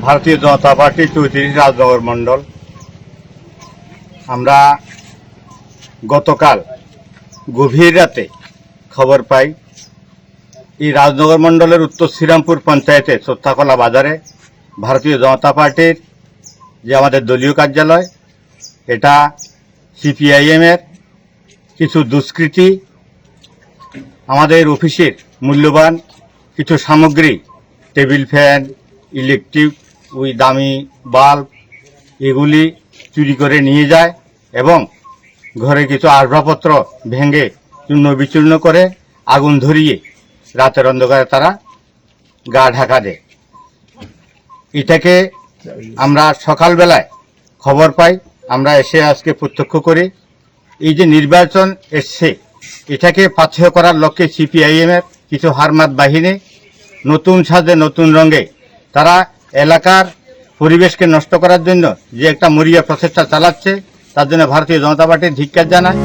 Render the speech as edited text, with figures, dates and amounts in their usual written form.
ভারতীয় জনতা পার্টি ৩৪ রাজনগর মণ্ডল। আমরা গতকাল গভীর রাতে খবর পাই এই রাজনগর মণ্ডলের উত্তর শ্রীরামপুর পঞ্চায়েতে সত্যাকলা বাজারে ভারতীয় জনতা পার্টির যে আমাদের দলীয় কার্যালয়, এটা সিপিআইএমের কিছু দুষ্কৃতী আমাদের অফিসের মূল্যবান কিছু সামগ্রী, টেবিল ফ্যান, ইলেকট্রিক ওই দামি বাল্ব, এগুলি চুরি করে নিয়ে যায় এবং ঘরে কিছু আসবাবপত্র ভেঙে চূর্ণ বিচূর্ণ করে আগুন ধরিয়ে রাতের অন্ধকারে তারা গা ঢাকা দেয়। এটাকে আমরা সকালবেলায় খবর পাই, আমরা এসে আজকে প্রত্যক্ষ করি। এই যে নির্বাচন এসছে, এটাকে পাথেয় করার লক্ষ্যে সিপিআইএমের কিছু হারমাত বাহিনী নতুন সাজে নতুন রঙে তারা এলাকার পরিবেশকে নষ্ট করার জন্য যে একটা মরিয়া প্রচেষ্টা চালাচ্ছে, তার জন্য ভারতীয় জনতা পার্টির ধিক্কার জানায়।